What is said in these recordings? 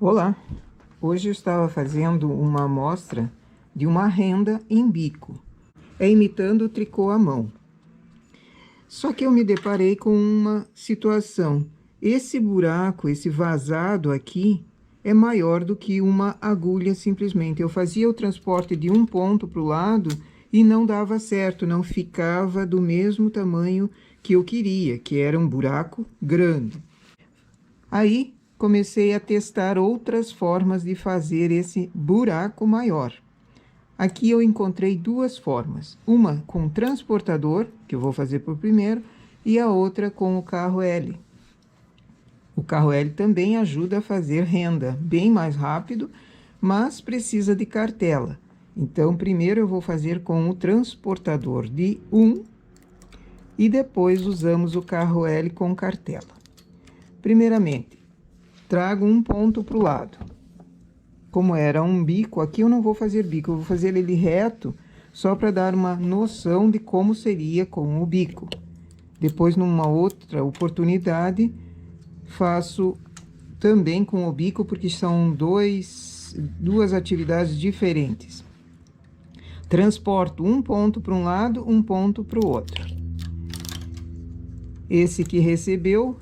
Olá! Hoje eu estava fazendo uma amostra de uma renda em bico, imitando o tricô à mão. Só que eu me deparei com uma situação. Esse buraco, esse vazado aqui, é maior do que uma agulha simplesmente. Eu fazia o transporte de um ponto para o lado e não dava certo, não ficava do mesmo tamanho que eu queria, que era um buraco grande. Aí comecei a testar outras formas de fazer esse buraco maior. Aqui eu encontrei duas formas, uma com transportador, que eu vou fazer por primeiro, e a outra com o carro L. O carro L também ajuda a fazer renda bem mais rápido, mas precisa de cartela. Então, primeiro eu vou fazer com o transportador de 1 e depois usamos o carro L com cartela. Primeiramente, trago um ponto para o lado. Como era um bico, aqui eu não vou fazer bico, eu vou fazer ele reto, só para dar uma noção de como seria com o bico. Depois, numa outra oportunidade, faço também com o bico, porque são duas atividades diferentes. Transporto um ponto para um lado, um ponto para o outro. Esse que recebeu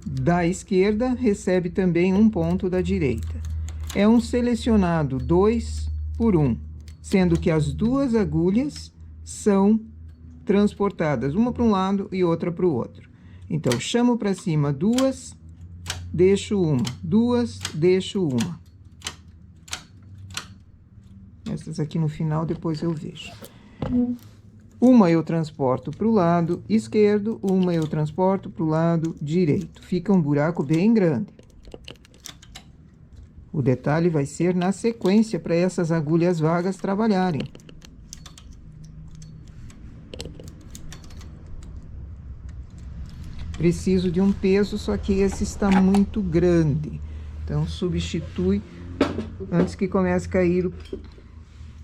da esquerda recebe também um ponto da direita. É um selecionado 2 por 1, sendo que as duas agulhas são transportadas, uma para um lado e outra para o outro. Então, chamo para cima duas, deixo uma, duas, deixo uma. Essas aqui no final depois eu vejo. Uma eu transporto para o lado esquerdo, uma eu transporto para o lado direito. Fica um buraco bem grande. O detalhe vai ser na sequência para essas agulhas vagas trabalharem. Preciso de um peso, só que esse está muito grande. Então, substitui antes que comece a cair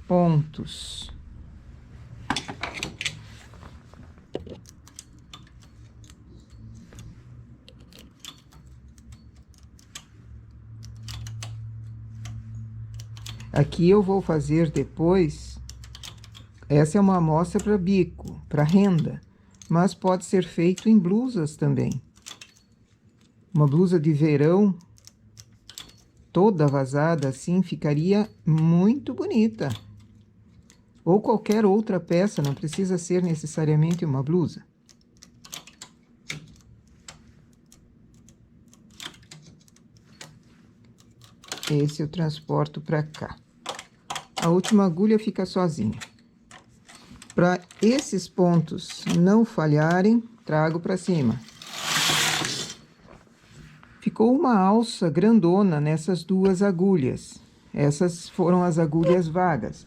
pontos. Aqui eu vou fazer depois, essa é uma amostra para bico, para renda, mas pode ser feito em blusas também. Uma blusa de verão, toda vazada assim, ficaria muito bonita. Ou qualquer outra peça, não precisa ser necessariamente uma blusa. Esse eu transporto para cá. A última agulha fica sozinha. Para esses pontos não falharem, trago para cima. Ficou uma alça grandona nessas duas agulhas. Essas foram as agulhas vagas.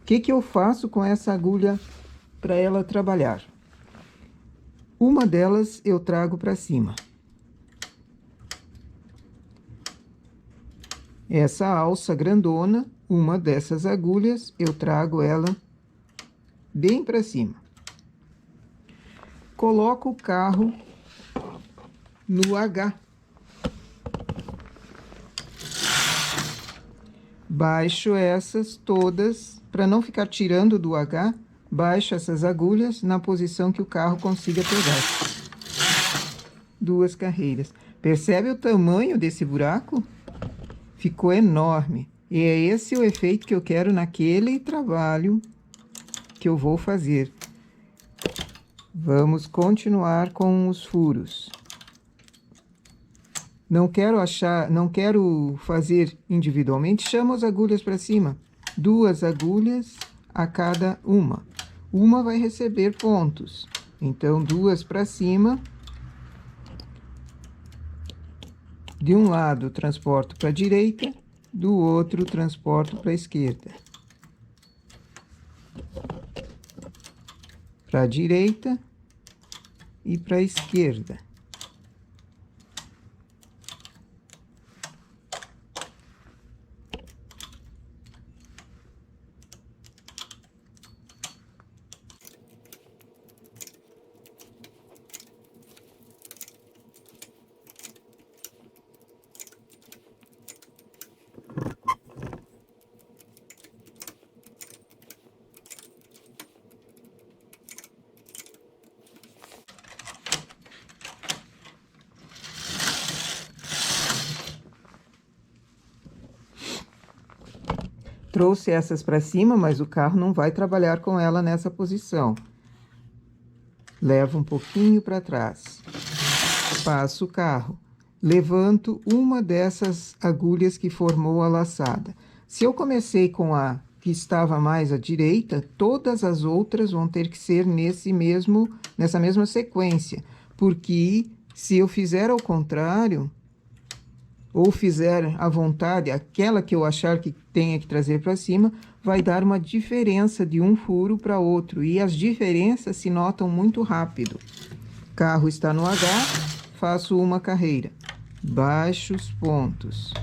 O que eu faço com essa agulha para ela trabalhar? Uma delas eu trago para cima. Essa alça grandona, uma dessas agulhas, eu trago ela bem para cima. Coloco o carro no H. Baixo essas todas, para não ficar tirando do H, baixo essas agulhas na posição que o carro consiga pegar. Duas carreiras. Percebe o tamanho desse buraco? Ficou enorme. E é esse o efeito que eu quero naquele trabalho que eu vou fazer. Vamos continuar com os furos. Não quero fazer individualmente, chamo as agulhas para cima. Duas agulhas a cada uma. Uma vai receber pontos. Então, duas para cima. De um lado, transporto para a direita, do outro, transporto para a esquerda. Para a direita e para a esquerda. Trouxe essas para cima, mas o carro não vai trabalhar com ela nessa posição. Levo um pouquinho para trás. Passo o carro. Levanto uma dessas agulhas que formou a laçada. Se eu comecei com a que estava mais à direita, todas as outras vão ter que ser nessa mesma sequência. Porque se eu fizer ao contrário, ou fizer à vontade, aquela que eu achar que tenha que trazer para cima, vai dar uma diferença de um furo para outro. E as diferenças se notam muito rápido. Carro está no H, faço uma carreira. Baixo os pontos.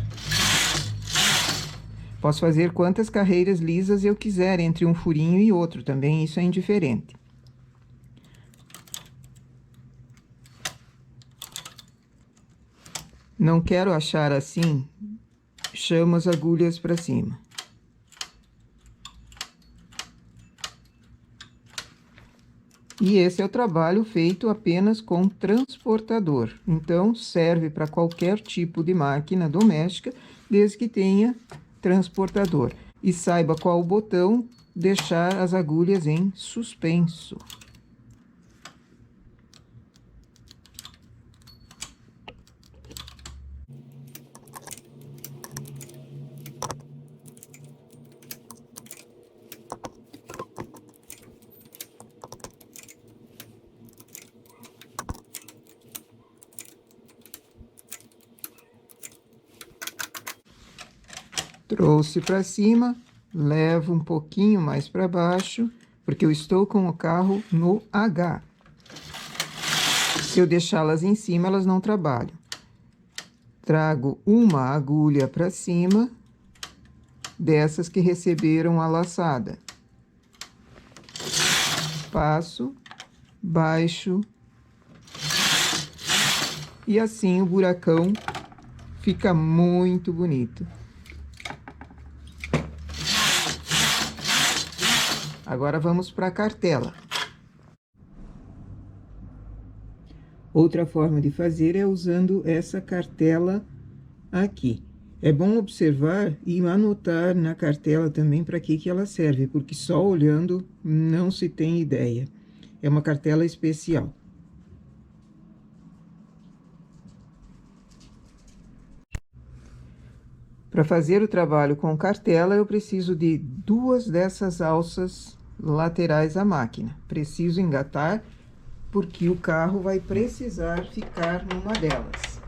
Posso fazer quantas carreiras lisas eu quiser entre um furinho e outro, também isso é indiferente. Não quero achar assim, chamo as agulhas para cima. E esse é o trabalho feito apenas com transportador. Então, serve para qualquer tipo de máquina doméstica, desde que tenha transportador. E saiba qual botão deixar as agulhas em suspenso. Trouxe para cima, levo um pouquinho mais para baixo, porque eu estou com o carro no H. Se eu deixá-las em cima, elas não trabalham. Trago uma agulha para cima, dessas que receberam a laçada. Passo, baixo, e assim o buracão fica muito bonito. Agora vamos para a cartela. Outra forma de fazer é usando essa cartela aqui. É bom observar e anotar na cartela também para que ela serve, porque só olhando não se tem ideia. É uma cartela especial. Para fazer o trabalho com cartela, eu preciso de duas dessas alças laterais à máquina. Preciso engatar, porque o carro vai precisar ficar numa delas.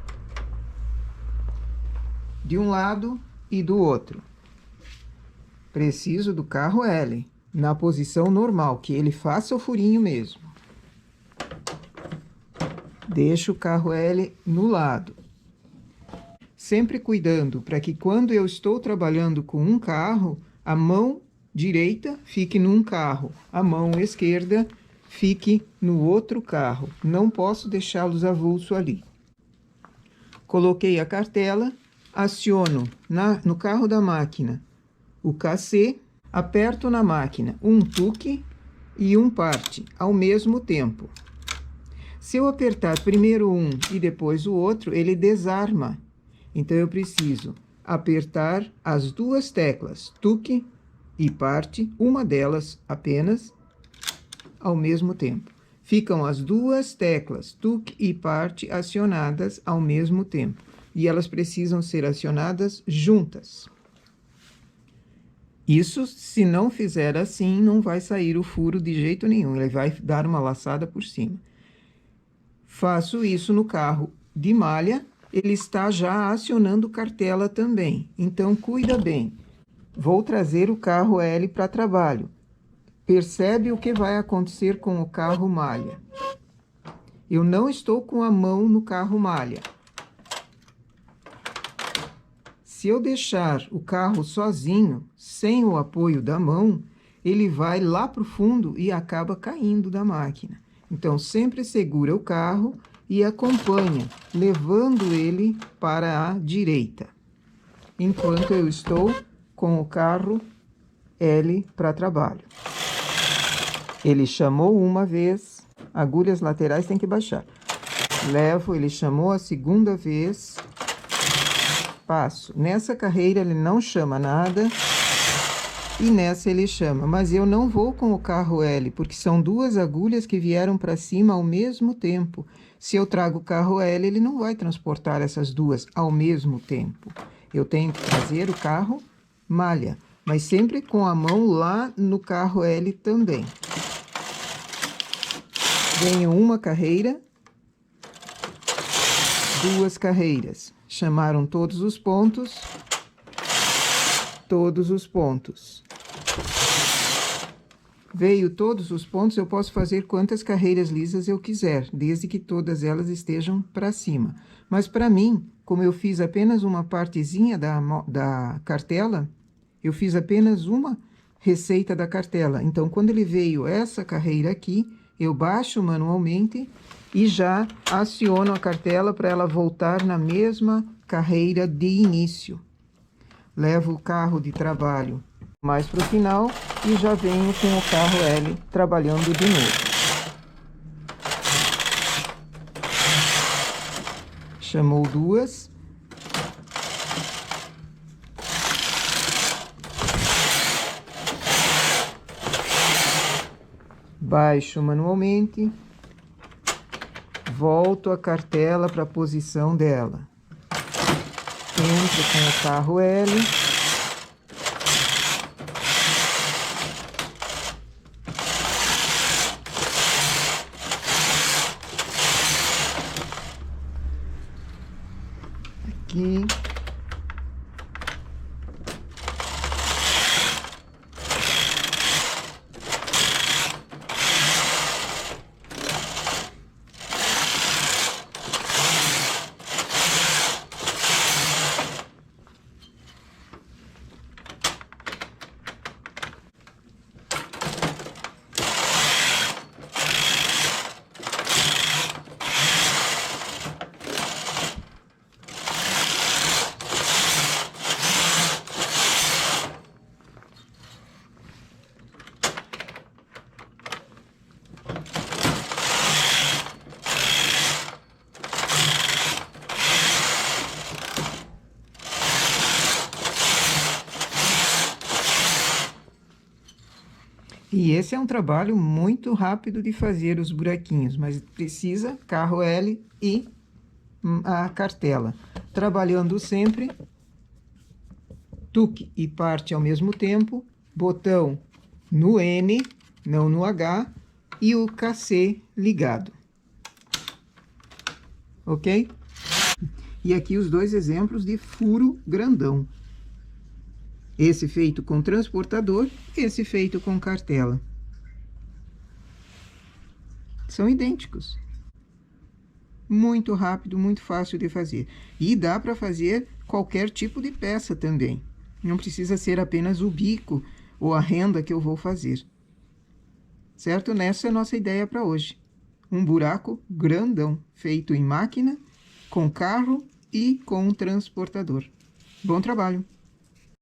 De um lado e do outro. Preciso do carro L, na posição normal, que ele faça o furinho mesmo. Deixo o carro L no lado. Sempre cuidando para que quando eu estou trabalhando com um carro, a mão direita fique num carro, a mão esquerda fique no outro carro. Não posso deixá-los avulso ali. Coloquei a cartela, aciono no carro da máquina o cassê, aperto na máquina um tuque e um parte ao mesmo tempo. Se eu apertar primeiro um e depois o outro, ele desarma. Então, eu preciso apertar as duas teclas, tuque e parte, uma delas apenas, ao mesmo tempo. Ficam as duas teclas, tuque e parte, acionadas ao mesmo tempo. E elas precisam ser acionadas juntas. Isso, se não fizer assim, não vai sair o furo de jeito nenhum. Ele vai dar uma laçada por cima. Faço isso no carro de malha. Ele está já acionando cartela também. Então, cuida bem. Vou trazer o carro L para trabalho. Percebe o que vai acontecer com o carro malha. Eu não estou com a mão no carro malha. Se eu deixar o carro sozinho, sem o apoio da mão, ele vai lá para o fundo e acaba caindo da máquina. Então, sempre segura o carro e acompanha, levando ele para a direita, enquanto eu estou com o carro L para trabalho. Ele chamou uma vez, agulhas laterais tem que baixar. Levo, ele chamou a segunda vez, passo. Nessa carreira ele não chama nada, E nessa ele chama, mas eu não vou com o carro L, porque são duas agulhas que vieram para cima ao mesmo tempo. Se eu trago o carro L, ele não vai transportar essas duas ao mesmo tempo. Eu tenho que trazer o carro malha, mas sempre com a mão lá no carro L também. Venho uma carreira, duas carreiras. Chamaram todos os pontos. Todos os pontos. Veio todos os pontos, eu posso fazer quantas carreiras lisas eu quiser, desde que todas elas estejam para cima. Mas para mim, como eu fiz apenas uma partezinha da cartela, eu fiz apenas uma receita da cartela. Então, quando ele veio essa carreira aqui, eu baixo manualmente e já aciono a cartela para ela voltar na mesma carreira de início. Levo o carro de trabalho mais para o final e já venho com o carro L trabalhando de novo. Chamou duas. Baixo manualmente. Volto a cartela para a posição dela. Entro com o carro L. Aqui. E esse é um trabalho muito rápido de fazer os buraquinhos, mas precisa carro L e a cartela. Trabalhando sempre, tuque e parte ao mesmo tempo, botão no N, não no H, e o KC ligado. Ok? E aqui os dois exemplos de furo grandão. Esse feito com transportador, esse feito com cartela. São idênticos. Muito rápido, muito fácil de fazer. E dá para fazer qualquer tipo de peça também. Não precisa ser apenas o bico ou a renda que eu vou fazer. Certo? Nessa é a nossa ideia para hoje. Um buraco grandão, feito em máquina, com carro e com transportador. Bom trabalho!